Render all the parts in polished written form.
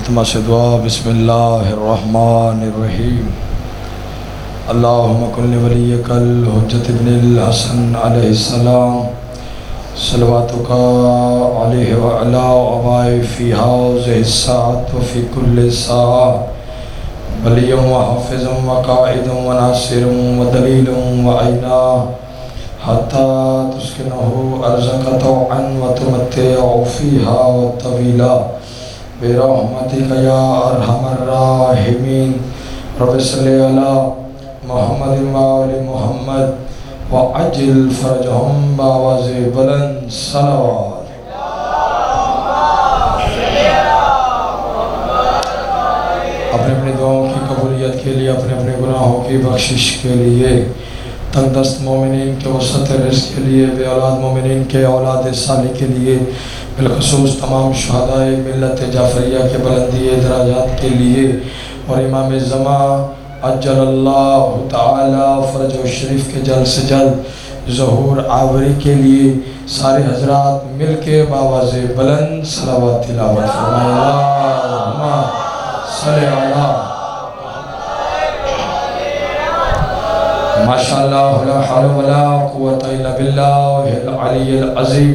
التماس دعا بسم اللہ الرحمن الرحیم اللہم کن ولیک الحجت ابن الحسن علیہ السلام صلواتک علیہ وعلا آبائی فی حوض الساعت وفی کل ساعت ولیم و حافظ و قائد و ناصر و دلیل و عینا حتی تسکنہو ارزق طوعا و تمتع فیہا و طویلا برحمتک یا ارحم الراحمین رب صلی علی محمد و آل محمد وعجل فرجہم باواز بلند صلوات اپنے اپنے دعاؤں کی قبولیت کے لیے اپنے اپنے گناہوں کی بخشش کے لیے تنگ دست مومنین کے وسعت رزق کے لیے بے اولاد مومنین کے اولاد صالح کے لیے بالخصوص تمام شہداء ملت جعفریہ کے بلندی دراجات کے لیے اور امام زمان عجل اللہ تعالی فرج و شریف کے جلد سے جلد ظہور آوری کے لیے سارے حضرات مل کے باواز بلند صلوات تلاوت فرمائے اللہم صلی اللہ ماشاءاللہ لا حول ولا قوة الا باللہ العلی العظیم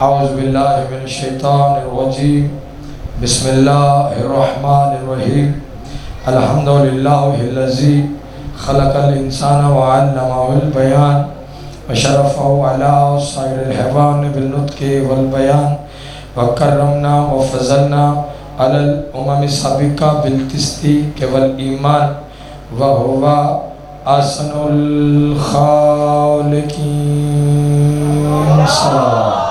اعوذ باللہ من الشیطان الرجیم بسم اللہ الرحمن الرحیم الحمدللہ الذی خلق الانسان وعلمہ البیان وشرفہ علی سائر الحیوان بالنطق والبیان وکرمنا وفضلنا علی الامم السابقہ بالتصدیق والایمان وہو احسن الخالقین صلاة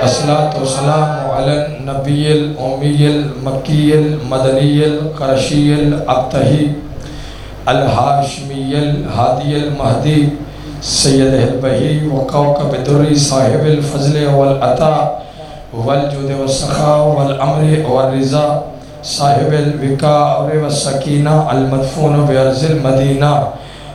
الصلاة والسلام علی النبی الامی المکی المدنی القرشی الابتہی الحاشمی الہادی المہدی سید البہی وقوقب دری صاحب الفضل والعطا والجود والسخاء والعمر والرضا صاحب الوقار والسکینہ المدفون بعرض المدینہ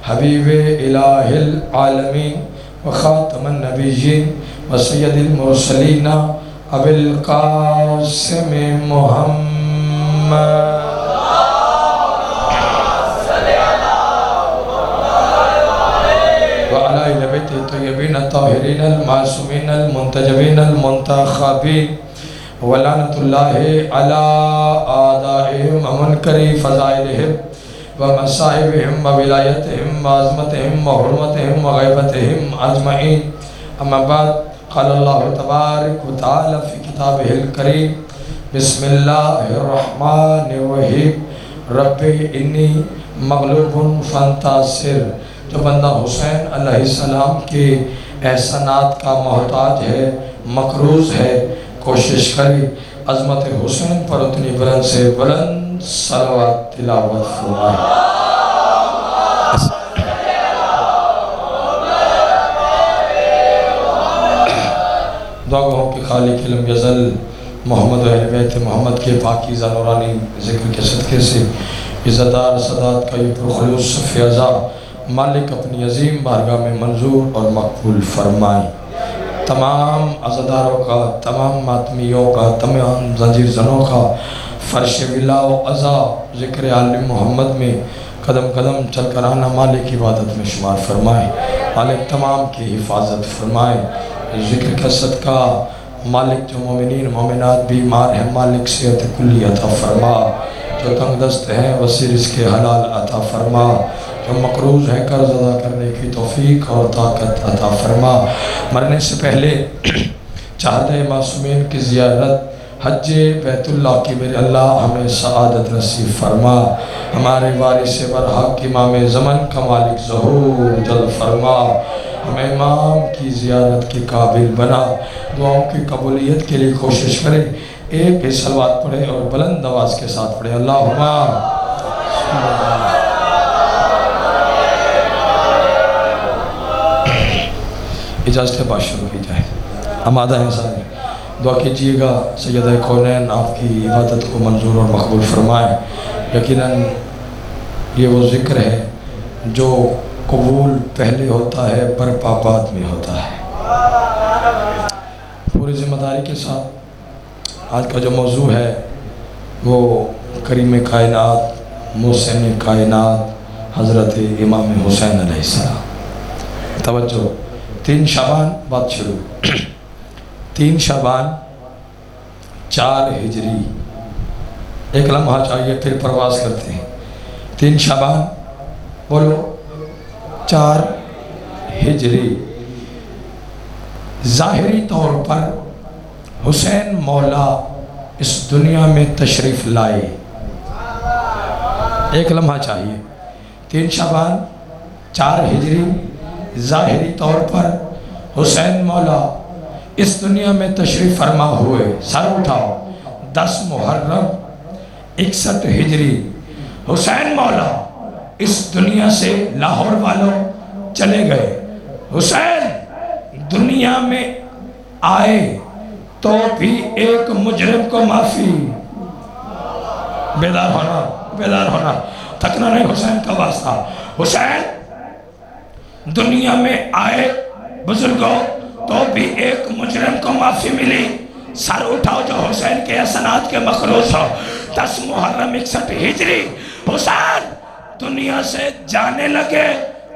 حبیب الہ العالمین وخاتم النبیین وسید المرسلین ابی القاسم محمد وعلی اہل بیت الطیبین الطاہرین المعصومین المنتجبین المنتخبین ولعنت اللہ علی آدائهم ومنکری فضائلهم ومصائبهم وولایتهم وعظمتهم وحرمتهم وغیبتهم اجمعین اما بعد قال اللہ تبارک وتعالی فی کتابہ الکریم بسم اللہ الرحمن الرحیم رب انی مغلوب فانتصر جو بندہ حسین علیہ السلام کے احسانات کا محتاج ہے مقروض ہے کوشش کری عظمت حسین پر اتنی بلند سے بلند صلوات تلاوت فرمائے دعا گوھوں کی خالق علم یزل محمد و اہل بیت محمد کے پاکیزہ نورانی ذکر کے صدقے سے عزتدار صدات کا یہ پرخلوص فیضہ مالک اپنی عظیم بارگاہ میں منظور اور مقبول فرمائے تمام عزداروں کا تمام ماتمیوں کا تمام زنجیر زنوں کا فرش ولا و عزا ذکر عالم محمد میں قدم قدم چل کر آنا مالک عبادت میں شمار فرمائے مالک تمام کی حفاظت فرمائے ذکر کا صدقہ مالک جو مومنین مومنات بیمار ہیں مالک صحت کلی عطا فرما جو تنگ دست ہیں وسیع رزق حلال عطا فرما جو مقروض ہیں قرض ادا کرنے کی توفیق اور طاقت عطا فرما مرنے سے پہلے چاہتے معصومین کی زیارت حج بیت اللہ کی میرے اللہ ہمیں سعادت نصیب فرما ہمارے وارث برحق امام زمن کا مالک ظہور جل فرما ہمیں امام کی زیارت کے قابل بنا دعاؤں کی قبولیت کے لیے کوشش کریں ایک بھی صلوات پڑھے اور بلند آواز کے ساتھ پڑھے اللہم اجازت بات شروع کی جائے آمادہ ہیں سارے دعا کیجئے گا سیدہ کونین آپ کی عبادت کو منظور اور مقبول فرمائے یقیناً یہ وہ ذکر ہے جو قبول پہلے ہوتا ہے برپا بعد میں ہوتا ہے پوری ذمہ داری کے ساتھ آج کا جو موضوع ہے وہ کریم کائنات محسن کائنات حضرت امام حسین علیہ السلام۔ توجہ، 3 شعبان بات شروع۔ 3 شعبان 4 ہجری، ایک لمحہ چاہیے پھر پرواز کرتے ہیں۔ 3 شعبان بولو 4 ہجری، ظاہری طور پر حسین مولا اس دنیا میں تشریف لائے۔ ایک لمحہ چاہیے۔ 3 شعبان 4 ہجری، ظاہری طور پر حسین مولا اس دنیا میں تشریف فرما ہوئے۔ سر اٹھاؤ۔ 10 محرم 61 ہجری، حسین مولا اس دنیا سے لاہور والوں چلے گئے۔ حسین دنیا میں آئے تو بھی ایک مجرم کو معافی۔ بیدار ہونا، بیدار ہونا، تھکنا نہیں حسین کا واسطہ۔ حسین دنیا میں آئے بزرگوں تو بھی ایک مجرم کو معافی ملی۔ سر اٹھاؤ جو حسین کے حسنات کے مخلوص ہو۔ 10 محرم 61 ہجری، حسین دنیا سے جانے لگے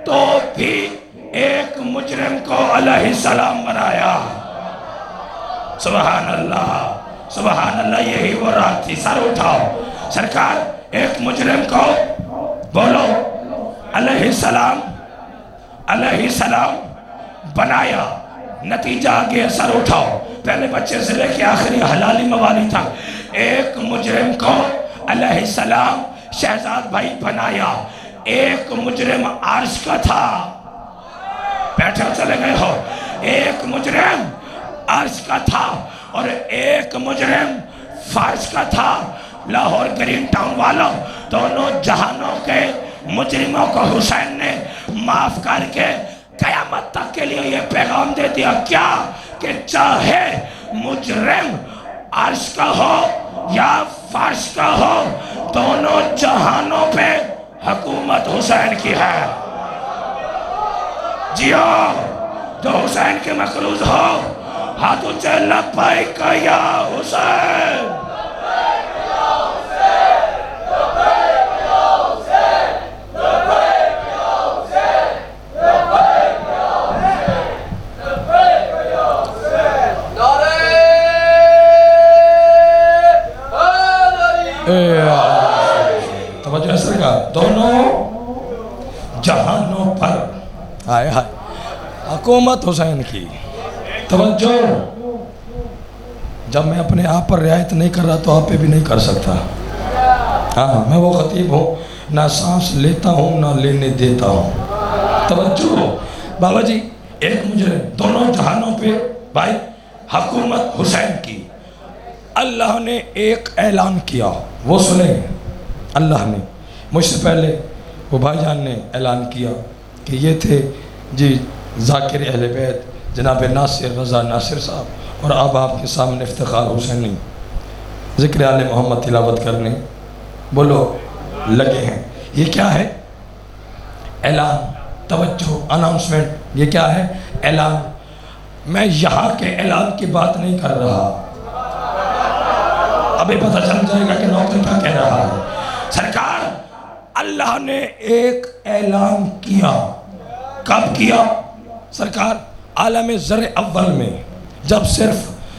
تو بھی ایک مجرم کو علیہ السلام بنایا۔ سبحان اللہ، سبحان اللہ، یہی وہ رات تھی۔ سر اٹھاؤ۔ سرکار ایک مجرم کو بولو علیہ السلام، علیہ السلام بنایا۔ نتیجہ آگے، سر اٹھاؤ۔ پہلے بچے سے لے کے آخری حلالی موالی تھا۔ ایک مجرم کو علیہ السلام شہزاد بھائی بنایا۔ ایک مجرم عرش کا تھا، بیٹھے چلے گئے ہو۔ ایک مجرم عرش کا تھا اور ایک مجرم فرش کا تھا۔ لاہور گرین ٹاؤن والوں، دونوں جہانوں کے مجرموں کو حسین نے معاف کر کے قیامت تک کے لیے یہ پیغام دے دیا، کیا کہ چاہے مجرم عرش کا ہو یا فرش کا ہو، دونوں جہانوں پہ حکومت حسین کی ہے۔ جیو جو حسین کے مخلوق ہو، ہاتھ اونچے لبیک یا حسین، توجہ سرکار، دونوں جہانوں پر آئے حکومت حسین کی۔ توجہ، جب میں اپنے آپ پر رعایت نہیں کر رہا تو آپ پہ بھی نہیں کر سکتا۔ ہاں، میں وہ خطیب ہوں، نہ سانس لیتا ہوں نہ لینے دیتا ہوں۔ توجہ بابا جی، ایک مجرم، دونوں جہانوں پہ بھائی حکومت حسین کی۔ اللہ نے ایک اعلان کیا، وہ سنیں۔ اللہ نے مجھ سے پہلے وہ بھائی جان نے اعلان کیا کہ یہ تھے جی ذاکر اہل بیت جناب ناصر رضا ناصر صاحب، اور اب آپ کے سامنے افتخار حسینی ذکر آل محمد تلاوت کرنے بولو لگے ہیں۔ یہ کیا ہے؟ اعلان، توجہ، اناؤنسمنٹ۔ یہ کیا ہے؟ اعلان۔ میں یہاں کے اعلان کی بات نہیں کر رہا، ابھی پتہ چل جائے گا کہ نوکر کیا کہہ رہا ہے۔ سرکار اللہ نے ایک اعلان کیا۔ کب کیا؟ سرکار عالم ذر اول میں، جب صرف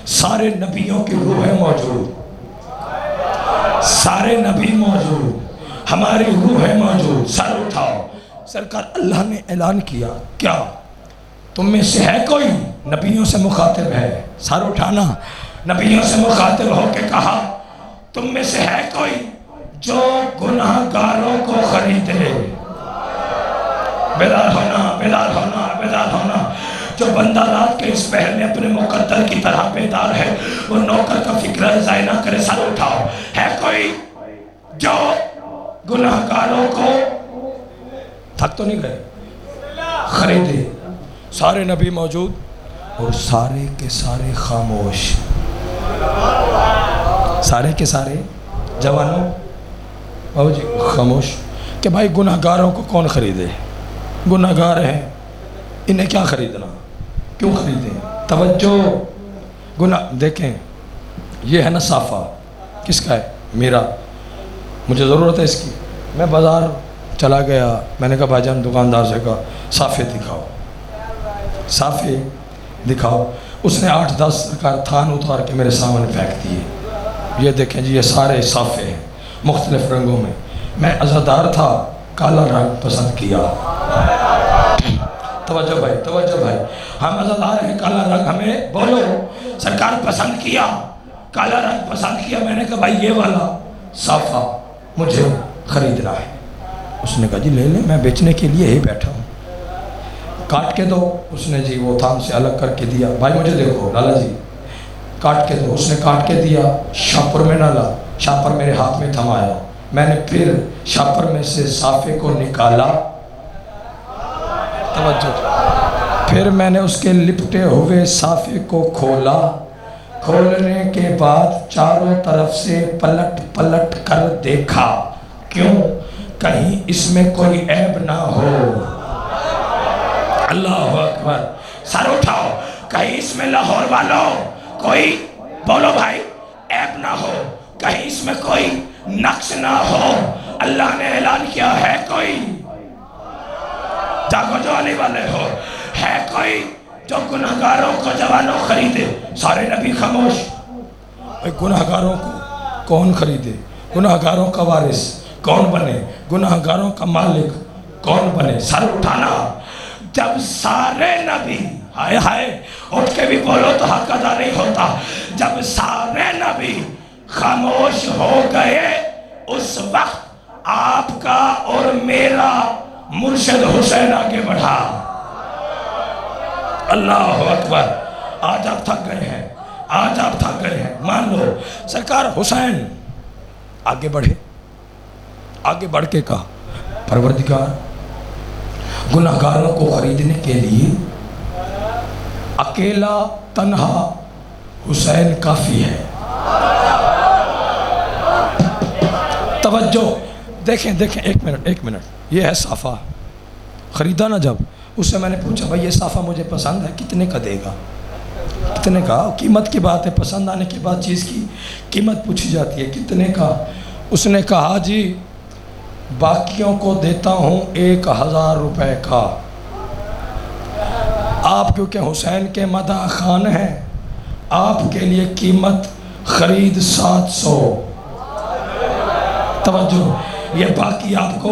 سارے نبیوں کی روحیں موجود، سارے نبی موجود، ہماری روحیں موجود۔ سر اٹھاؤ۔ سرکار اللہ نے اعلان کیا، کیا تم میں سے ہے کوئی نبیوں سے مخاطب ہے؟ سر اٹھانا۔ نبیوں سے مخاطب ہو کے کہا، تم میں سے ہے کوئی جو گناہ گاروں کو خریدے؟ بیدار ہونا، بیدار ہونا، بیدار ہونا۔ جو بندہ رات کے اس پہر میں اپنے مقدر کی طرح بیدار ہے، وہ نوکر کا فکر ضائع نہ کرے۔ سر اٹھاؤ۔ ہے کوئی جو گناہ گاروں کو، تھک تو نہیں گئے، خریدے؟ سارے نبی موجود اور سارے کے سارے خاموش، سارے کے سارے جوانوں بابا جی خاموش کہ بھائی گناہ گاروں کو کون خریدے؟ گناہ گار ہیں، انہیں کیا خریدنا، کیوں خریدیں؟ توجہ، گناہ دیکھیں یہ ہے نا صافہ کس کا ہے؟ میرا، مجھے ضرورت ہے اس کی، میں بازار چلا گیا، میں نے کہا بھائی جان دکاندار سے کہا صافے دکھاؤ، صافے دکھاؤ، اس نے 8-10 تھان اتار کے میرے سامنے پھینک دیے، یہ دیکھیں جی یہ سارے صافے ہیں مختلف رنگوں میں عزادار تھا، کالا رنگ پسند کیا۔ توجہ بھائی، ہم عزادار ہیں، کالا رنگ ہمیں بولو سرکار پسند کیا، کالا رنگ پسند کیا، میں نے کہا بھائی یہ والا صافہ مجھے خریدنا ہے۔ اس نے کہا جی لے لیں، میں بیچنے کے لیے ہی بیٹھا ہوں، کاٹ کے دو۔ اس نے جی وہ تھام سے الگ کر کے دیا، بھائی مجھے دیکھو لالا جی کاٹ کے دو، اس نے کاٹ کے دیا، شاپر میں ڈالا، شاپر میرے ہاتھ میں تھمایا، میں نے پھر شاپر میں سے صافے کو نکالا، توجہ، پھر میں نے اس کے لپٹے ہوئے صافے کو کھولا، کھولنے کے بعد چاروں طرف سے پلٹ پلٹ کر دیکھا، کیوں؟ کہیں اس میں کوئی عیب نہ ہو۔ اللہ اکبر، سر اٹھاؤ، کہیں اس میں لاہور والوں کوئی بولو بھائی عیب نہ ہو، کہیں اس میں کوئی نقص نہ ہو۔ اللہ نے اعلان کیا ہے کوئی جاگو جو علی والے ہو، ہے کوئی جو گناہگاروں کو جوانوں خریدے؟ سارے نبی خاموش۔ گناہگاروں کو کون خریدے؟ گناہگاروں کا وارث کون بنے؟ گناہگاروں کا مالک کون بنے؟ سر اٹھانا۔ جب سارے نبی ہائے ہائے اٹھ کے بھی بولو تو حق ادا نہیں ہوتا، جب سارے نبی خاموش ہو گئے اس وقت آپ کا اور میرا مرشد حسین آگے بڑھا۔ اللہ اکبر، آج آپ تھک گئے ہیں، آج آپ تھک گئے ہیں، مان لو سرکار حسین آگے بڑھے، آگے بڑھ کے کہا پروردگار گناہگاروں کو خریدنے کے لیے اکیلا تنہا حسین کافی ہے۔ توجہ، دیکھیں ایک منٹ، یہ ہے صافہ خریدا نا جب، اس سے میں نے پوچھا بھائی یہ صافہ مجھے پسند ہے، کتنے کا دے گا؟ کتنے کا؟ قیمت کی بات ہے، پسند آنے کے بعد چیز کی قیمت پوچھی جاتی ہے، کتنے کا؟ اس نے کہا جی باقیوں کو دیتا ہوں 1000 روپے کا، آپ کیونکہ حسین کے مداح خان ہیں، آپ کے لیے قیمت خرید 700۔ توجہ، یہ باقی آپ کو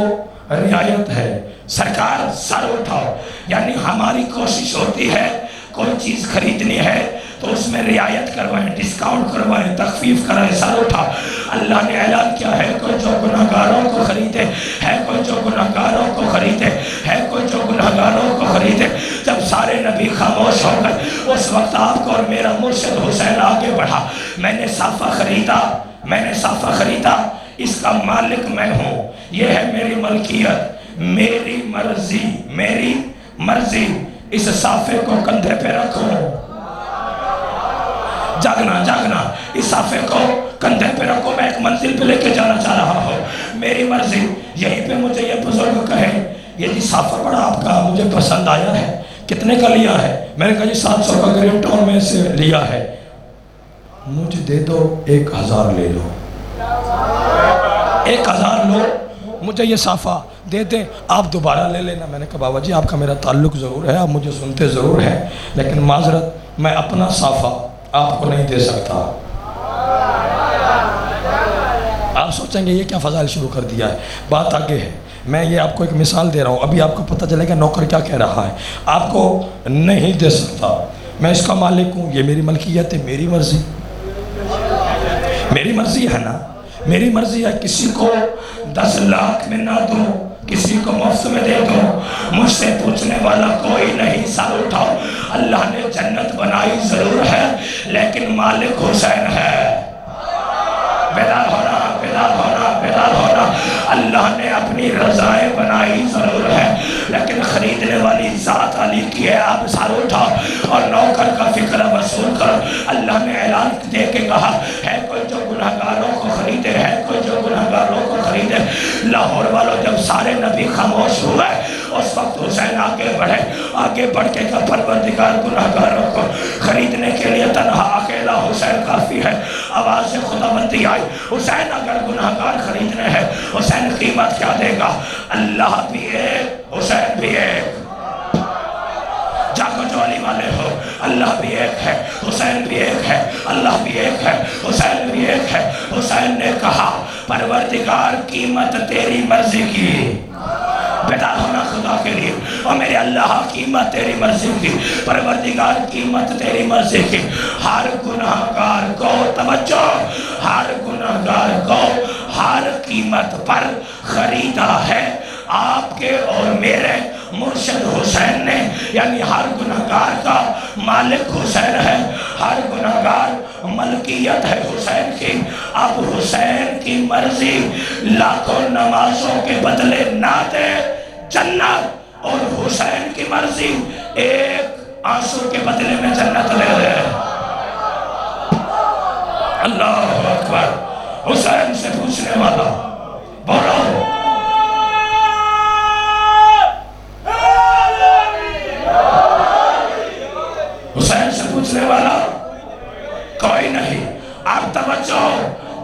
رعایت ہے۔ سرکار سر اٹھاؤ، یعنی ہماری کوشش ہوتی ہے کوئی چیز خریدنی ہے تو اس میں رعایت کروائیں، ڈسکاؤنٹ کروائیں، تخفیف کرائیں۔ سر اٹھا، اللہ نے اعلان کیا ہے کوئی جو گناہگاروں کو خریدے، ہے کوئی جو گناہگاروں کو خریدے، ہے کوئی جو گناہگاروں کو خریدے۔ جب سارے نبی خاموش ہو گئے اس وقت آپ کو اور میرا مرشد حسین آگے بڑھا، میں نے صافہ خریدا، اس کا مالک میں ہوں، یہ ہے میری ملکیت، میری مرضی، اس صافے کو کندھے پہ رکھو، جاگنا، اس صافے کو کندھے پہ رکھو، میں ایک منزل پہ لے کے جانا چاہ رہا ہوں، میری مرضی۔ یہیں پہ مجھے یہ بزرگ کہے یہ جی صافہ بڑا آپ کا مجھے پسند آیا ہے، کتنے کا لیا ہے؟ میں نے کہا جی 700 کا گرین ٹاؤن میں سے لیا ہے، مجھے دے دو 1000 لے لو، 1000 لو، مجھے یہ صافہ دے دیں، آپ دوبارہ لے لینا۔ میں نے کہا بابا جی آپ کا میرا تعلق ضرور ہے، آپ مجھے سنتے ضرور ہیں، لیکن معذرت میں اپنا صافہ آپ کو نہیں دے سکتا۔ آپ سوچیں گے یہ کیا فضائل شروع کر دیا ہے، بات آگے ہے، میں یہ آپ کو ایک مثال دے رہا ہوں، ابھی آپ کو پتہ چلے گا نوکر کیا کہہ رہا ہے، آپ کو نہیں دے سکتا، میں اس کا مالک ہوں، یہ میری ملکیت ہے، میری مرضی ہے نا، میری مرضی ہے، کسی کو 10 لاکھ میں نہ دوں، کسی کو مفت میں دے دوں، مجھ سے پوچھنے والا کوئی نہیں۔ سر اٹھاؤ، اللہ نے جنت بنائی ضرور ہے لیکن مالک حسین ہے۔ بیدار ہونا، اللہ نے اپنی رضائیں بنائی ضرور ہے لیکن خریدنے والی ذات علی کی ہے۔ آپ سر اٹھا اور نوکر کا فکر وصول کرو۔ اللہ نے اعلان دے کے کہا ہے کوئی جو گناہگاروں کو خریدے، ہے کوئی جو گناہگاروں کو خریدے۔ لاہور والوں جب سارے نبی خاموش ہوئے اس وقت حسین آگے بڑھے آگے بڑھ کے کہا پروردگار گناہگاروں کو خریدنے کے لیے تنہا اکیلا حسین کافی ہے۔ آواز خداوندی آئی، حسین اگر گناہگار خریدنے ہیں حسین قیمت کیا دے گا؟ اللہ بھی ایک، حسین بھی ایک۔ جاگو جو علی والے ہو، اللہ بھی ایک ہے، حسین بھی ایک ہے، اللہ بھی ایک ہے، حسین بھی ایک ہے۔ حسین نے کہا پروردگار قیمت تیری مرضی کی، بیدار ہونا خدا کے لیے، اور میرے اللہ قیمت تیری مرضی کی، پروردگار قیمت تیری مرضی کی۔ ہر گناہگار کو توجہ، ہر گناہگار کو ہر قیمت پر خریدا ہے آپ کے اور میرے مرشد حسین نے، یعنی ہر گناہگار کا مالک حسین ہے، ہر گناہگار ملکیت ہے حسین کی۔ اب حسین کی مرضی لاکھوں نمازوں کے بدلے نہ دے جنت، اور حسین کی مرضی ایک آنسو کے بدلے میں جنت لے دے۔ اللہ اکبر۔ حسین سے پوچھنے والا بولو، حسین سے پوچھنے والا کوئی نہیں۔ آپ توجہ،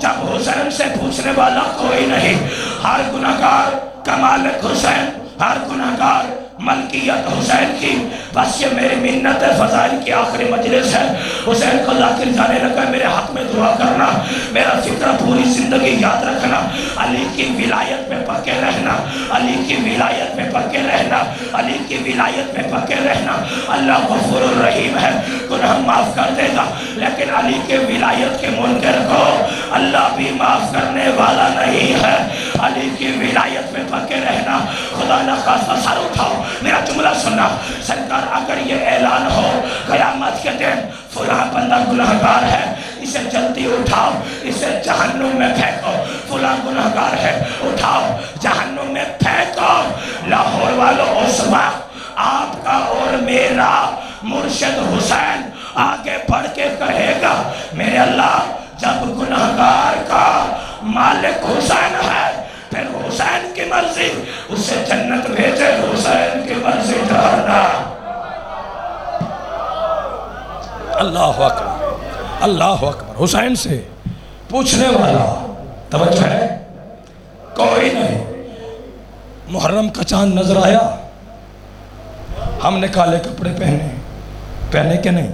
جب حسین سے پوچھنے والا کوئی نہیں، ہر گناہگار کا مالک حسین، ہر گناہگار ملکیت حسین کی، بس یہ میری منت فضائل کی آخری مجلس ہے۔ حسین کو ذاکر جانے لگا، میرے حق میں دعا کرنا، میرا فکرہ پوری زندگی یاد رکھنا، علی کی ولایت میں پکے رہنا، علی کی ولایت میں پکے رہنا، علی کی ولایت میں پکے رہنا۔ اللہ غفور الرحیم ہے، گناہ معاف کر دے گا، لیکن علی کے ولایت کے منکر کو اللہ بھی معاف کرنے والا نہیں ہے۔ علی کی ولایت میں پکے رہنا۔ خدا نہ خواستہ سر اٹھاؤ، میرا جملہ سننا، سرکار اگر یہ اعلان ہو قیامت کے دن فلاں بندہ گناہگار ہے، اسے جلدی اٹھاؤ، اسے جہنم میں پھینکو، فلاں گناہگار ہے، اٹھاؤ جہنم میں پھینکو۔ لاہور والوں، اس وقت آپ کا اور میرا مرشد حسین آگے بڑھ کے کہے گا میرے اللہ، جب گناہگار کا مالک حسین ہے پھر حسین کی مرضی اسے جنت بھیجے، حسین کی مرضی جہنم۔ اللہ اکبر، اللہ اکبر۔ حسین سے پوچھنے والا توجہ ہے کوئی نہیں۔ محرم کا چاند نظر آیا، ہم نے کالے کپڑے پہنے کہ نہیں؟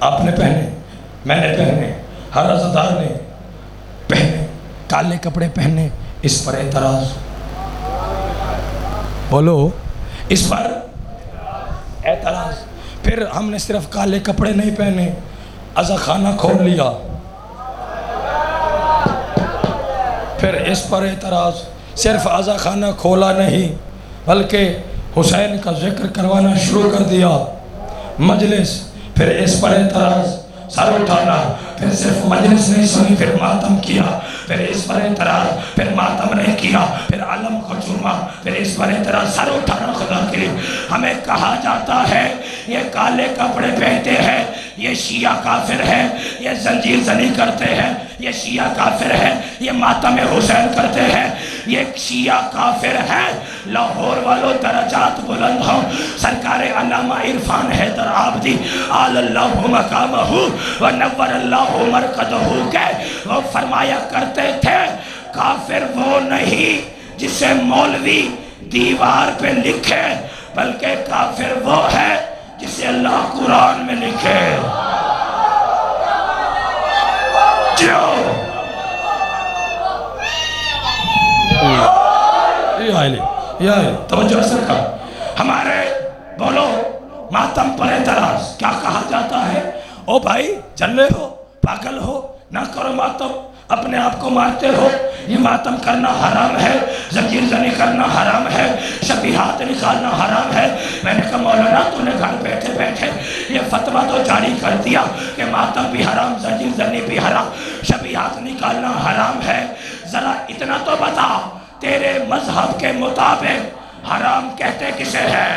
آپ نے پہنے، میں نے پہنے، ہر عزادار نے پہنے، کالے کپڑے پہنے۔ اس پر اعتراض؟ بولو، اس پر اعتراض؟ پھر ہم نے صرف کالے کپڑے نہیں پہنے، عزا خانہ کھول لیا، پھر اس پر اعتراض؟ صرف عزا خانہ کھولا نہیں بلکہ حسین کا ذکر کروانا شروع کر دیا، مجلس، پھر اس پر اعتراض؟ سر اٹھانا، پھر صرف مجلس نہیں سنی، پھر ماتم کیا، پھر اس پر اعتراض، پھر ماتم نہیں کیا، پھر علم کو چوما، پھر اس پر اعتراض۔ سر اٹھانا خدا کے لیے۔ ہمیں کہا جاتا ہے یہ کالے کپڑے پہنتے ہیں، یہ شیعہ کافر ہے، یہ زنجیر زنی کرتے ہیں، یہ شیعہ کافر ہے، یہ ماتم حسین کرتے ہیں، یہ شیعہ کافر ہے۔ لاہور والوں درجات بلند ہوں، سرکار علامہ عرفان حیدر آبادی آل اللہ مقامہ ونور اللہ مرقدہ کے وہ فرمایا کرتے تھے کافر وہ نہیں جسے مولوی دیوار پہ لکھے، بلکہ کافر وہ ہے جسے اللہ قرآن میں لکھے۔ توجہ سرکار، ہمارے بولو ماتم پر اعتراض کیا کہا جاتا ہے؟ او بھائی جلے ہو، پاگل ہو، نہ کرو ماتم، اپنے آپ کو مارتے ہو، یہ ماتم کرنا حرام ہے، زنجیر زنی کرنا حرام ہے، شبیہات نکالنا حرام ہے۔ میں نے کہا مولانا تو نے گھر بیٹھے بیٹھے یہ فتویٰ تو جاری کر دیا کہ ماتم بھی حرام، زنجیر زنی بھی حرام، شبیہات نکالنا حرام ہے، ذرا اتنا تو بتا تیرے مذہب کے مطابق حرام کہتے کسے ہے؟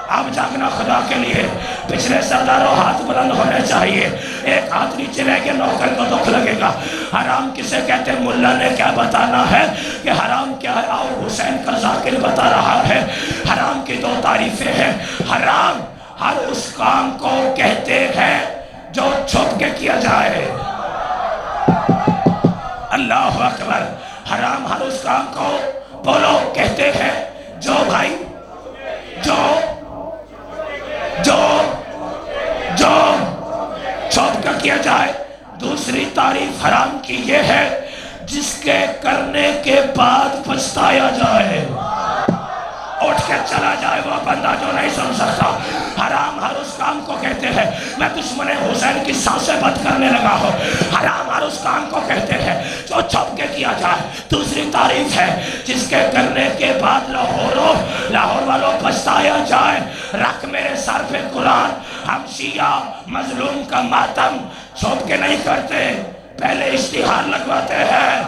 اب جاگنا خدا کے لیے. پچھلے سرداروں ہاتھ بلند ہونے چاہیے. ایک ہاتھ نیچے رہ کے نوکر کو دکھ لگے گا. حرام کسے کہتے ہیں؟ ملا نے کیا بتانا ہے کہ حرام کیا ہے، اور حسین کا ذاکر بتا رہا ہے. حرام کی دو تعریفیں ہیں. حرام ہر اس کام کو کہتے ہیں جو چھپ کے کیا جائے. اللہ اکبر. حرام ہر اس کام کو بولو کہتے ہیں جو بھائی جو چھپ کر کیا جائے. دوسری تعریف حرام کی یہ ہے جس کے کرنے کے بعد پچھتایا جائے. اٹھ کے چلا جائے وہ بندہ جو نہیں سن سکتا. حرام ہر اس کام کو کہتے ہیں. میں دشمن حسین کی سانسیں بند کرنے لگا ہوں. حرام ہر اس کام کو کہتے ہیں جو چھپ کے کیا جائے. دوسری تعریف ہے جس کے کرنے کے بعد لاہور والوں پچھتایا جائے. رکھ میرے سر پہ قرآن. ہم شیعہ مظلوم کا ماتم چھپ کے نہیں کرتے، پہلے اشتہار لگواتے ہیں.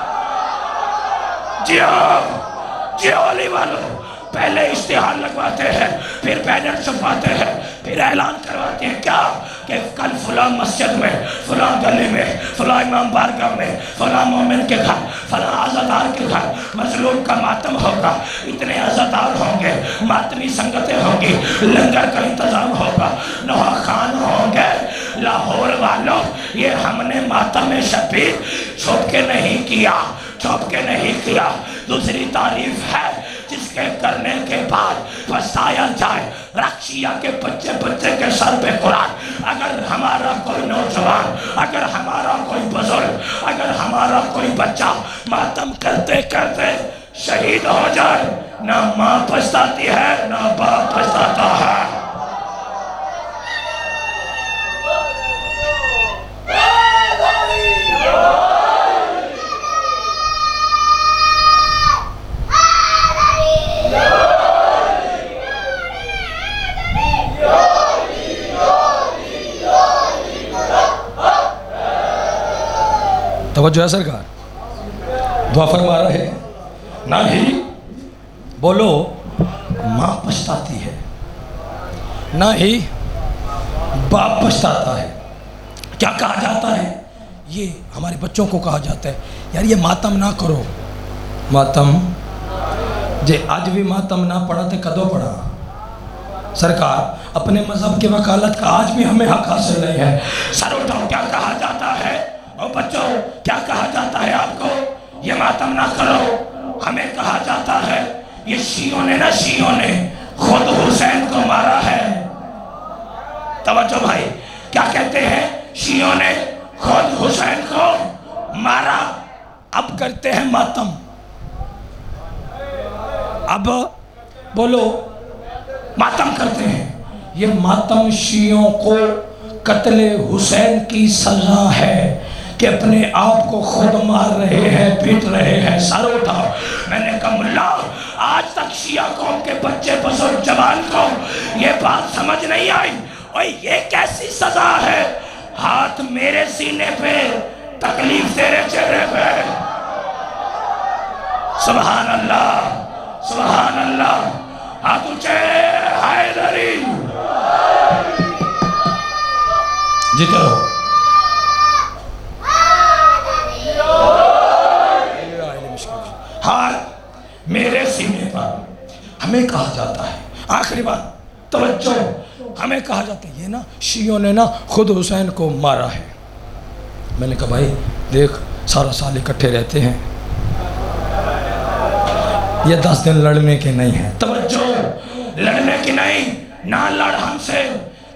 جیو علی والوں، پہلے اشتہار لگواتے ہیں، پھر بینر چھپواتے ہیں، پھر اعلان کرواتے ہیں کیا کہ کل فلاں مسجد میں، فلاں گلی میں، فلاں امام بارگاہ میں، فلاں مومن کے گھر، فلاں عزادار کے گھر مظلوم کا ماتم ہوگا. اتنے عزادار ہوں گے، ماتمی سنگتیں ہوں گی، لنگر کا انتظام ہوگا، نوحہ خان ہوں گے. لاہور والوں، یہ ہم نے ماتم شبیر چھپ کے نہیں کیا، چھپ کے نہیں کیا. دوسری تعریف ہے جس کے کرنے کے بعد پچھتایا جائے. رکھ شیعہ کے بچے کے سر پہ قرآن. اگر ہمارا کوئی نوجوان، اگر ہمارا کوئی بزرگ، اگر ہمارا کوئی بچہ ماتم کرتے کرتے شہید ہو جائے، نہ ماں پچھتاتی ہے نہ باپ پچھتاتا ہے. توجہ ہے سرکار؟ دعا فرما رہے ہیں. نہ ہی بولو ماں پچھتاتی ہے، نہ ہی باپ پچھتاتا ہے. کیا کہا جاتا ہے؟ یہ ہمارے بچوں کو کہا جاتا ہے یار یہ ماتم نہ کرو. ماتم جے آج بھی ماتم نہ پڑھا تو کدو پڑھا؟ سرکار اپنے مذہب کی وکالت کا آج بھی ہمیں حق حاصل نہیں ہے. سر اٹھاؤ. کیا کہا جاتا ہے؟ اور بچوں کیا کہا جاتا ہے آپ کو؟ یہ ماتم نہ کرو. ہمیں کہا جاتا ہے یہ شیعوں نے خود حسین کو مارا ہے. توجہ بھائی، کیا کہتے ہیں؟ شیعوں نے خود حسین کو مارا. اب کرتے ہیں ماتم. اب بولو ماتم کرتے ہیں. یہ ماتم شیعوں کو قتل حسین کی سزا ہے کہ اپنے آپ کو خود مار رہے ہیں، پیٹ رہے ہیں. سر اٹھاؤ. میں نے کہا ملا آج تک شیعہ قوم کے بچے بزرگ جوان کو یہ بات سمجھ نہیں آئی. اور یہ کیسی سزا ہے؟ ہاتھ میرے سینے پہ، تکلیف تیرے چہرے پہ. سبحان اللہ، سبحان اللہ. ہاتھ اونچے. حیدری جیتے رہو. ہاتھ میرے سینے پر. ہمیں کہا جاتا ہے، آخری بات توجہ، ہمیں کہا جاتا ہے یہ نا شیعوں نے نا خود حسین کو مارا ہے. میں نے کہا بھائی دیکھ سارا سال اکٹھے رہتے ہیں، یہ 10 دن لڑنے کے نہیں ہیں. توجہ، لڑنے کی نہیں. نہ لڑ ہم سے.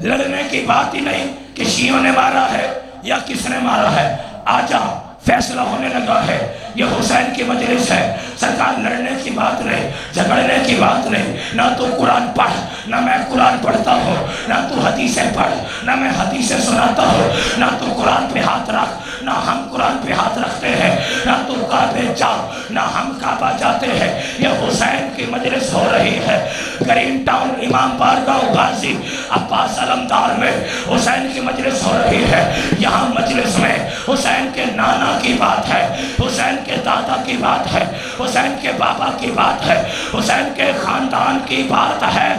لڑنے کی بات ہی نہیں کہ شیعوں نے مارا ہے یا کس نے مارا ہے. آجا فیصلہ ہونے لگا ہے. یہ حسین کی مجلس ہے. سرکار لڑنے کی بات نہیں، جھگڑنے کی بات نہیں. نہ تو قرآن پڑھ، نہ میں قرآن پڑھتا ہوں. نہ تو حدیثیں پڑھ، نہ میں حدیثیں سناتا ہوں. نہ تو قرآن پہ ہاتھ رکھ، نہ ہم قرآن پہ ہاتھ رکھتے ہیں. نہ تو کعبے جا، نہ ہم کعبہ جاتے ہیں. یہ حسین کی مجلس ہو رہی ہے. گرین ٹاؤن امام بارگاہ غازی عباس علمدار میں حسین کی مجلس ہو رہی ہے. یہاں مجلس میں حسین کے نانا کی بات ہے، حسین کے دادا کی بات ہے، حسین کے بابا کی بات ہے، حسین کے خاندان کی بات ہے.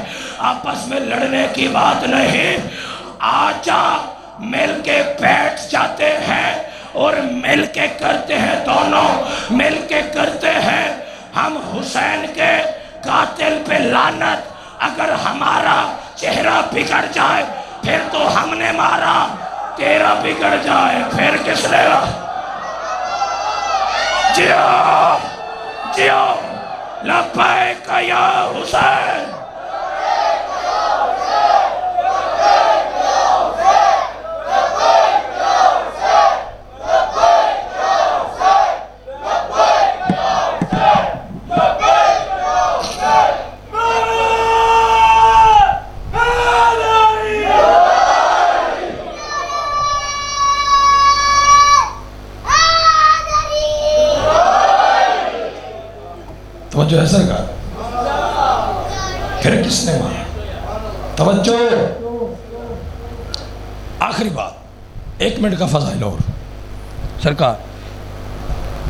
آپس میں لڑنے کی بات نہیں، آجا مل کے بیٹھ جاتے ہیں اور مل کے کرتے ہیں، دونوں مل کے کرتے ہیں۔ ہم حسین کے قاتل پہ لعنت، اگر ہمارا چہرہ بگڑ جائے پھر تو ہم نے مارا، تیرا بگڑ جائے پھر کس نے؟ جیو جیو لبیک یا حسین۔ توجہ ہے سرکار؟ پھر کس نے مانا؟ توجہ۔ آخری بات، 1 منٹ کا فضائل اور سرکار،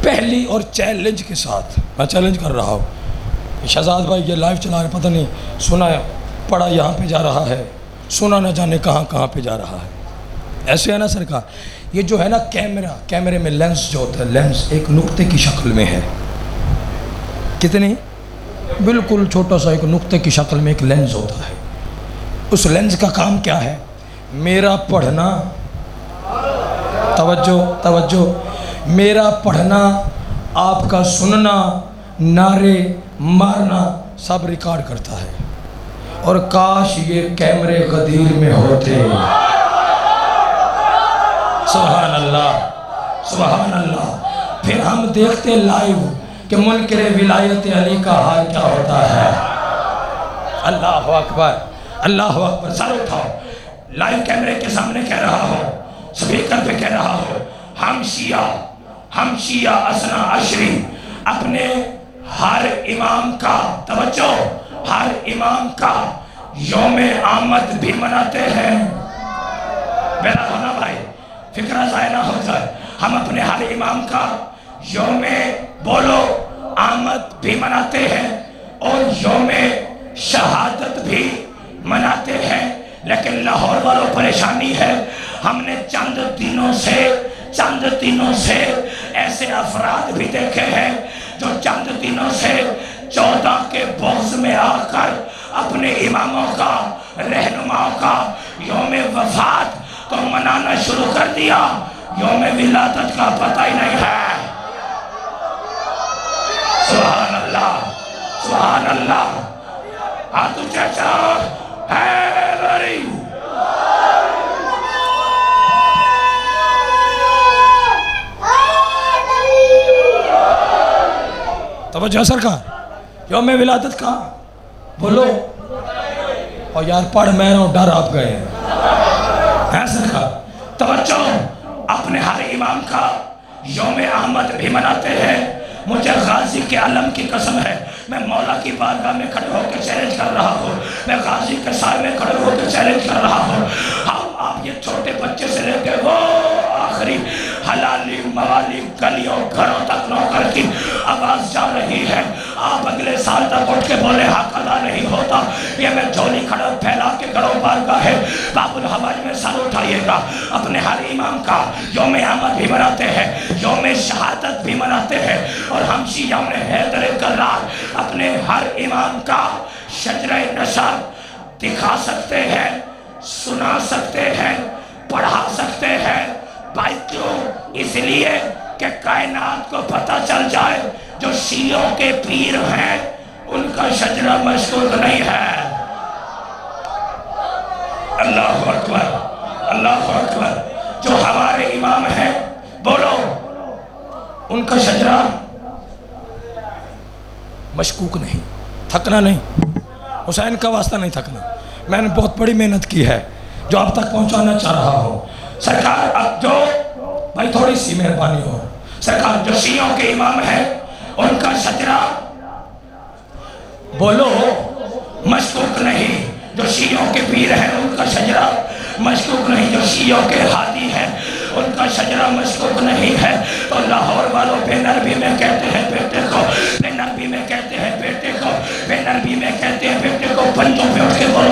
پہلی اور چیلنج کے ساتھ میں چیلنج کر رہا ہوں، شہزاد بھائی یہ لائیو چلا رہے، پتہ نہیں سنا پڑا یہاں پہ جا رہا ہے، سنا نہ جانے کہاں کہاں پہ جا رہا ہے، ایسے ہے نا سرکار؟ یہ جو ہے نا کیمرے میں لینس جو ہوتا ہے، لینس ایک نقطے کی شکل میں ہے، کتنی؟ بالکل چھوٹا سا ایک نقطے کی شکل میں ایک لینز ہوتا ہے۔ اس لینز کا کام کیا ہے؟ میرا پڑھنا، توجہ، میرا پڑھنا، آپ کا سننا، نعرے مارنا سب ریکارڈ کرتا ہے۔ اور کاش یہ کیمرے غدیر میں ہوتے، سبحان اللہ سبحان اللہ، پھر ہم دیکھتے لائیو کہ منکر ولایت علی کا حال کیا ہوتا ہے۔ اللہ اکبر اللہ اکبر۔ سر اٹھاؤ، لائیو کیمرے کے سامنے کہہ رہا ہوں، سپیکر پہ کہہ رہا ہوں، ہم شیعہ اثنا عشری اپنے ہر امام کا، توجہ، ہر امام کا یوم آمد بھی مناتے ہیں۔ میرا ہونا بھائی فکرہ ضائع نہ ہو جائے، ہم اپنے ہر امام کا یوم بولو آمد بھی مناتے ہیں اور یوم شہادت بھی مناتے ہیں، لیکن لاہور والوں پریشانی ہے، ہم نے چند دنوں سے ایسے افراد بھی دیکھے ہیں جو چند دنوں سے 14 کے بغض میں آ کر اپنے اماموں کا، رہنماؤں کا یوم وفات تو منانا شروع کر دیا، یوم ولادت کا پتہ ہی نہیں ہے۔ سبحان اللہ سبحان اللہ۔ آتو چاچا حیدری، توجہ سرکار، یوم ولادت کا بولو، اور یار پڑھ میں رہا ہوں، ڈر آپ گئے ہیں سرکار۔ توجہ، اپنے ہر امام کا یوم احمد بھی مناتے ہیں۔ مجھے غازی کے علم کی قسم ہے، میں مولا کی بارگاہ میں کھڑے ہو کے چیلنج کر رہا ہوں، میں غازی کے سائے میں کھڑے ہو کے چیلنج کر رہا ہوں، ہم آپ یہ چھوٹے بچے سے لے کے وہ آخری حلالی موالی گلیوں گھروں تک نوکر کی آواز جا رہی ہے، آپ اگلے سال تک اٹھ کے بولے حق ادا نہیں ہوتا، یہ میں جھولی کھڑا پھیلا کے کروں بارگاہ ہے، باب الحوائج میں سر اٹھائیے گا۔ اپنے ہر امام کا یوم احمد بھی مناتے ہیں، یوم شہادت بھی مناتے ہیں، اور ہم شیعوں نے حیدر کرار اپنے ہر امام کا شجرہ نسب دکھا سکتے ہیں، سنا سکتے ہیں، پڑھا سکتے ہیں۔ بھائی کیوں؟ اس لیے کہ کائنات کو پتہ چل جائے جو شیعوں کے پیر ہیں ان کا شجرہ مشکوک نہیں ہے۔ اللہ اکبر اللہ اکبر۔ جو ہمارے امام ہیں بولو، ان کا شجرہ مشکوک نہیں، تھکنا نہیں، حسین کا واسطہ نہیں تھکنا۔ میں نے بہت بڑی محنت کی ہے جو اب تک پہنچانا چاہ رہا ہوں۔ سرکار اب جو بھائی تھوڑی سی مہربانی ہو، سرکار جو شیعوں کے امام ہیں ان کا شجرہ بولو مشکوک نہیں، جو شیعوں کے پیر ہیں ان کا شجرہ مشکوک نہیں، جو شیعوں کے ہادی ہیں ان کا شجرہ مشکوک نہیں ہے۔ تو لاہور والوں بے نرمی میں کہتے ہیں بیٹے کو، بے نرمی میں کہتے ہیں بیٹے کو، بے نرمی میں کہتے ہیں بیٹے کو، بندوں پہ اٹھ کے بولو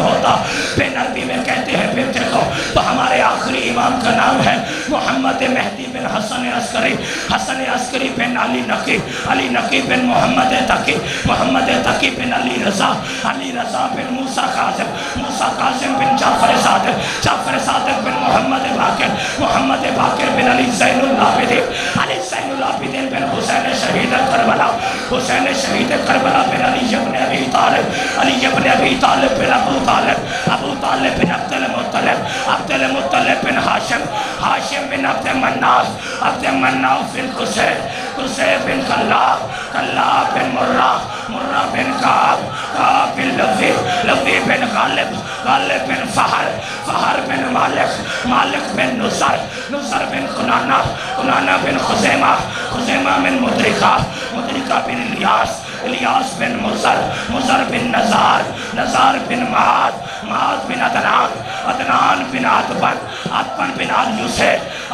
نہیں ہوتا۔ بن عربی میں کہتے ہیں پھر دیکھو تو ہمارے آخری امام کا نام ہے محمد مہدی بن حسن عسکری، حسن عسکری بن علی نقی، علی نقی بن محمد تقی، محمد تقی بن علی رضا، علی رضا بن موسیٰ قاسم، موسیٰ قاسم بن جعفر صادق، جعفر صادق بن محمد باقر، محمد باقر بن علی زین العابدین، علی زین العابدین بن حسین شہید کربلا، حسین شہید کربلا بن علی بن ابی طالب، علی بن ابی طالب بن ابو طالب، ابو طالب بن عبد المطلب، عبد المطلب بن ہاشم، ہاشم بن عبد مناف، عبد مناف بن قصی، قصی بن کلاب، کلاب بن مرہ، مرہ بن کعب، کعب بن لوی، لوی بن غالب، غالب بن فہر، فہر بن مالک، مالک بن نصر، نصر بن کنانہ، کنانہ بن خزیمہ، خزیمہ بن مدرکہ، مدرکہ بن الیاس، الیاس بن مزر، مزر بن نزار، نزار بن معاد، معاد بن عدنان، عدنان بن عطبن، عطبن بن آلیوسے،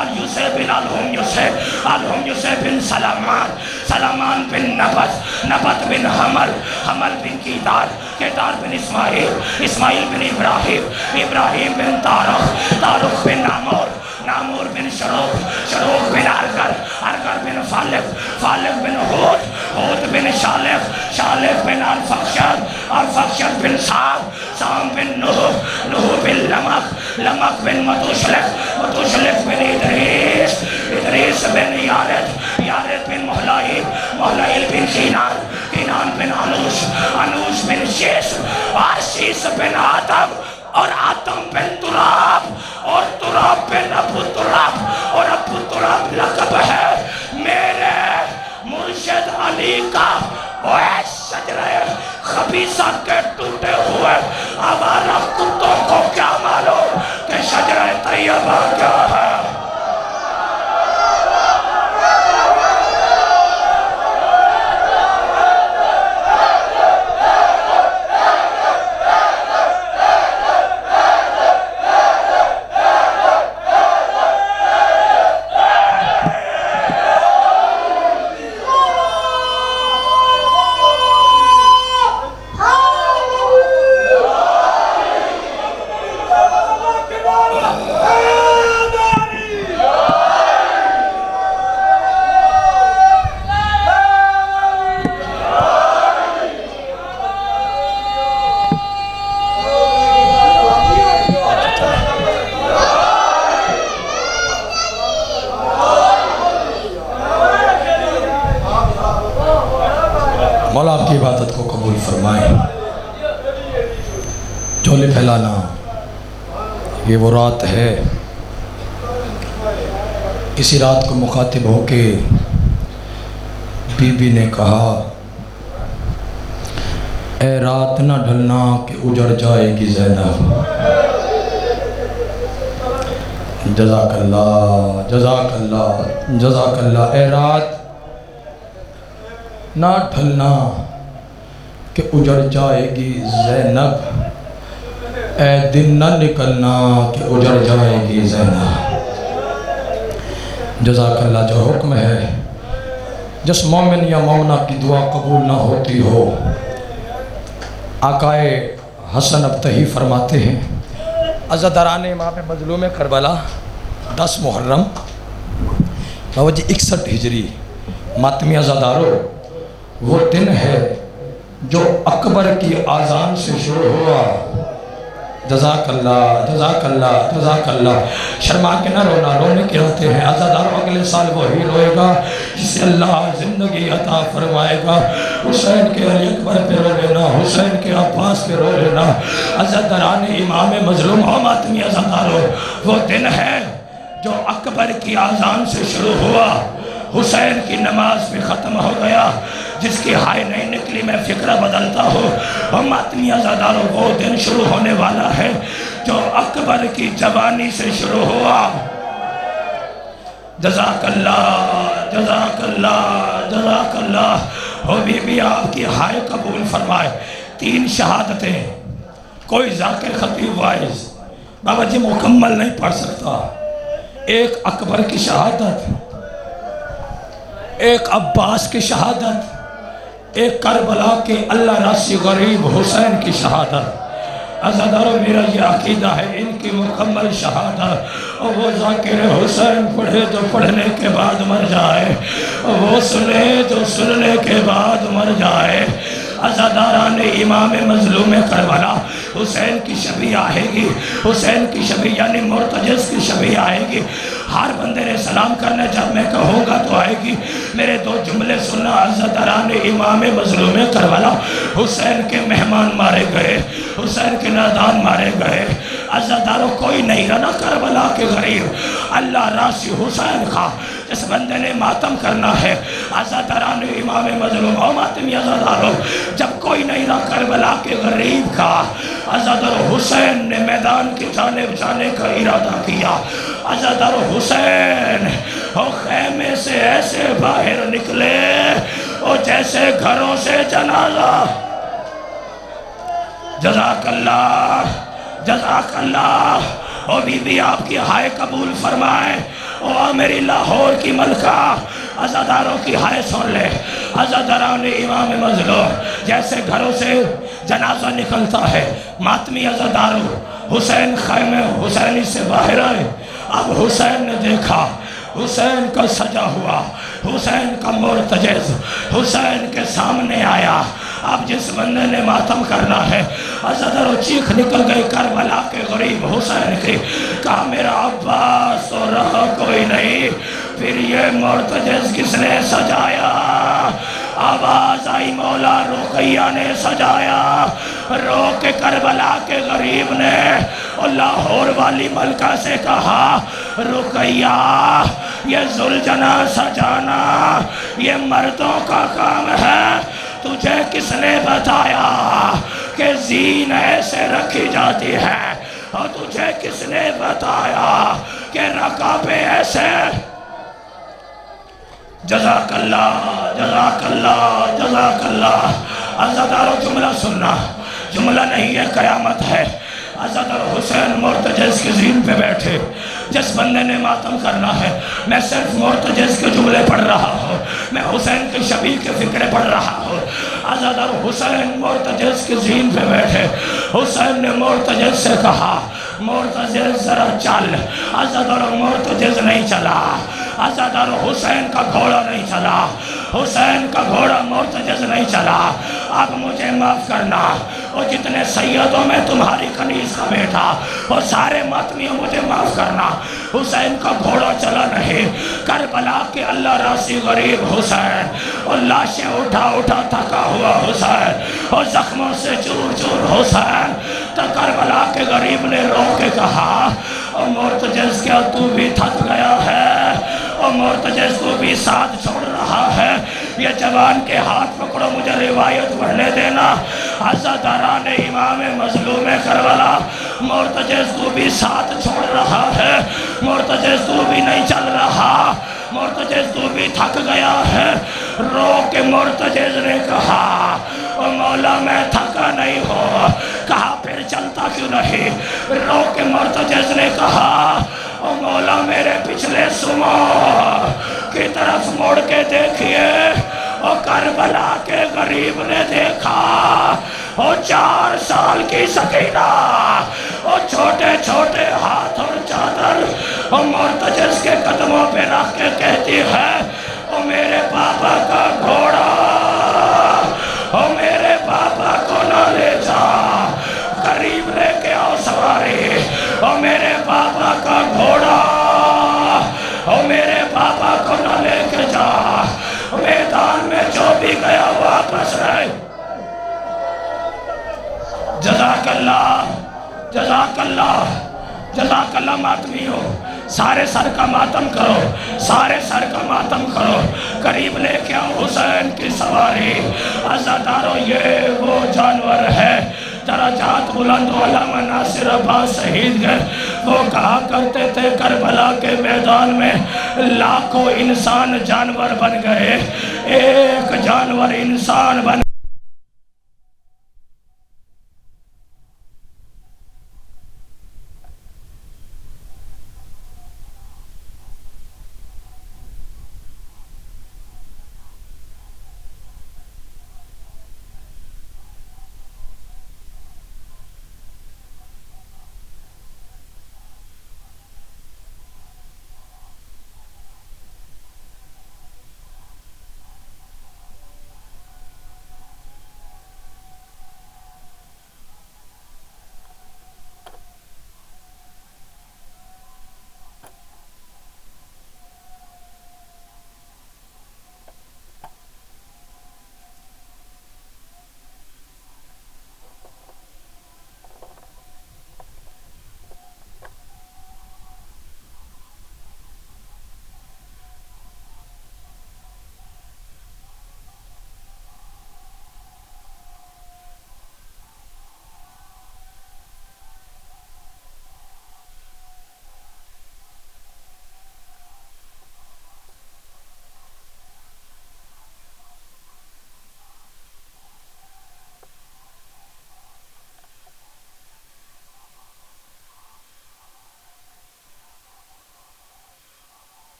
آلیوسے بن الہمیوسے، الہمیوسے بن سلمان، سلمان بن نبت، نبت بن حمل، حمل بن کیدار، کیدار بن اسماعیل، اسماعیل بن ابراہیم، ابراہیم بن تارخ، تارخ بن نامور، نامور بن شروق، شروق بن ارگر، ارگر بن فالق، فالق بن ہود، ہود بن شالق، شالق بن ارفخشد، ارفخشد بن سام، سام بن نوح، نوح بن لمق، لمق بن متوشلق، متوشلق بن ادریس، ادریس بن یارد، یارد بن محلائل، محلائل بن کینان، کینان بن انوش، انوش بن شیس، اور شیس بن آدم، اور آدم بن تراب، اور تراب بن ابو تراب، اور ابو تراب لقب ہے میرے مرشد علی کا۔ اے شجرہ خبیثہ کے ٹوٹے ہوئے آوارہ کتوں کو کیا معلوم کہ شجرہ طیبہ کیا ہے۔ مولا آپ کی عبادت کو قبول فرمائے۔ جھولے پھیلانا یہ وہ رات ہے، اسی رات کو مخاطب ہو کے بی بی نے کہا اے رات نہ ڈھلنا کہ اجڑ جائے گی زینب۔ جزاک اللہ، جزاک اللہ، جزاک اللہ۔ اے رات نہ ڈھلنا کہ اجڑ جائے گی زینب، اے دن نہ نکلنا کہ اجڑ جائے گی زینب۔ جزاک اللہ۔ جو حکم ہے جس مومن یا مومنہ کی دعا قبول نہ ہوتی ہو، آقائے حسن ابتہی فرماتے ہیں عزاداران امام مظلوم کربلا 10 محرم 61 ہجری، ماتمی عزادارو وہ دن ہے جو اکبر کی آذان سے شروع ہوا۔ جزاک اللہ، جزاک اللہ، جزاک اللہ۔ شرما کے نہ رونا، رونے کے ہوتے ہیں عزاداروں۔ اگلے سال وہی روئے گا جسے اللہ زندگی عطا فرمائے گا۔ حسین کے علی اکبر پہ رو لینا، حسین کے عباس پہ رو لینا۔ عزاداران امام مظلوم ہو ماتمی عزاداروں، وہ دن ہے جو اکبر کی آذان سے شروع ہوا، حسین کی نماز بھی ختم ہو گیا۔ جس کی ہائے نہیں نکلی میں فکرہ بدلتا ہوں، اور ماتمی عزاداروں وہ دن شروع ہونے والا ہے جو اکبر کی جوانی سے شروع ہوا۔ جزاک اللہ، جزاک اللہ، جزاک اللہ۔ ہو بی بی آپ کی ہائے قبول فرمائے۔ 3 شہادتیں، کوئی ذاکر خطیب وائز بابا جی مکمل نہیں پڑھ سکتا۔ ایک اکبر کی شہادت، ایک عباس کی شہادت، ایک کربلا کے اللہ راسی غریب حسین کی شہادت۔ عزادارو میرا یہ عقیدہ ہے ان کی مکمل شہادت، اور وہ ذاکر حسین پڑھے تو پڑھنے کے بعد مر جائے، وہ سنے تو سننے کے بعد مر جائے۔ عزاداران امام مظلوم کربلا، حسین کی شبیہ آئے گی، حسین کی شبیہ یعنی مرتجز کی شبیہ آئے گی۔ ہر بندے نے سلام کرنے جب میں کہوں گا تو آئے گی۔ میرے دو جملے سننا، عزاداران امام مظلوم کربلا، حسین کے مہمان مارے گئے، حسین کے نادان مارے گئے۔ عزاداروں کوئی نہیں رہنا کربلا کے غریب، اللہ راسی حسین کا اس بندے نے ماتم کرنا ہے۔ عزاداران امام مظلوم او ماتمی عزاداروں، جب کوئی نہیں رہا کربلا کے غریب کا، عزاداروں حسین نے میدان کی جانب جانے کا ارادہ کیا۔ عزاداروں حسین خیمے سے ایسے باہر نکلے اور جیسے گھروں سے جنازہ۔ جزاک اللہ، جزاک اللہ۔ اور بی بی آپ کی ہائے قبول فرمائے، اور میری لاہور کی ملکہ عزاداروں کی ہائے سن لے۔ عزاداران امام مظلوم جیسے گھروں سے جنازہ نکلتا ہے، ماتمی عزاداروں حسین خیمے حسینی سے باہر آئے۔ اب حسین نے دیکھا، حسین کا سجا ہوا، حسین کا مرتجز حسین کے سامنے آیا۔ اب جس بندے نے ماتم کرنا ہے، عزاداروں چیخ نکل گئی کربلا کے غریب حسین کی، کہا میرا عباس تو رہا کوئی نہیں، پھر یہ مرتجز کس نے سجایا؟ آواز آئی مولا رقیہ نے سجایا۔ رو کے کربلا کے غریب نے اور لاہور والی ملکہ سے کہا، رقیہ یہ ذوالجنا سجانا یہ مردوں کا کام ہے، تجھے کس نے بتایا کہ زین ایسے رکھی جاتی ہے؟ اور تجھے کس نے بتایا کہ رکابیں ایسے؟ جزاک اللہ، جزاک اللہ، جزاک اللہ۔ عزاداروں جملہ سننا، جملہ نہیں ہے قیامت ہے۔ عزادار حسین مرتجز کی زین پہ بیٹھے، جس بندے نے ماتم کرنا ہے، میں صرف مرتجز کے جملے پڑھ رہا ہوں، میں حسین کی شبیہ کے فکرے پڑھ رہا ہوں۔ عزادار حسین مرتجز کی زین پہ بیٹھے، حسین نے مرتجز سے کہا مرتجز ذرا چل۔ عزادار مرتجز نہیں چلا، عزادار حسین کا گھوڑا نہیں چلا، حسین کا گھوڑا مرتجز نہیں چلا۔ اب مجھے معاف کرنا، اور جتنے سیدوں میں تمہاری کنیز کا بیٹا اور سارے ماتمیوں مجھے معاف کرنا، حسین کا گھوڑا چلا نہیں۔ کربلا کے اللہ راسی غریب حسین اور لاشیں اٹھا اٹھا تھکا ہوا حسین اور زخموں سے چور چور حسین، تو کربلا کے غریب نے رو کے کہا، اور مرتجز کیا تو بھی تھک گیا ہے؟ اور مرتجز تو بھی ساتھ چھوڑ رہا ہے؟ یہ جوان کے ہاتھ پکڑو، مجھے روایت پڑھنے دینا۔ عزاداران امام مظلوم کربلا، مرتجز تو بھی ساتھ چھوڑ رہا ہے، مرتجز تو بھی نہیں چل رہا، مرتجز تو بھی تھک گیا ہے۔ رو کے مرتجز نے کہا، او مولا میں تھکا نہیں ہوں۔ کہا پھر چلتا کیوں نہیں؟ رو کے مرتجز نے کہا، او مولا میرے پچھلے سمو کی طرف موڑ کے دیکھئے۔ او کربلا کے غریب نے دیکھا، او 4 سال کی سکینہ، او چھوٹے چھوٹے ہاتھ اور چادر، او مرتجز کے قدموں پہ رکھ کے کہتی ہے، او میرے پاپا کا گھوڑا، او میرے پاپا کو نہ لے جا، قریب لے کے آؤ سواری، او میرے پاپا کا گھوڑا، او میرے پاپا کو نہ لے کے جا، میدان میں جو بھی گیا واپس رہے۔ جزاک اللہ، جزاک اللہ، جزاک اللہ۔ ماتمیوں سارے سر کا ماتم کرو، سارے سر کا ماتم کرو، قریب لے کے آؤ حسین کی سواری۔ عزاداروں یہ وہ جانور ہے، درجات بلند علامہ ناصر عباس شہید گئے، وہ کہا کرتے تھے کربلا کے میدان میں لاکھوں انسان جانور بن گئے، ایک جانور انسان بن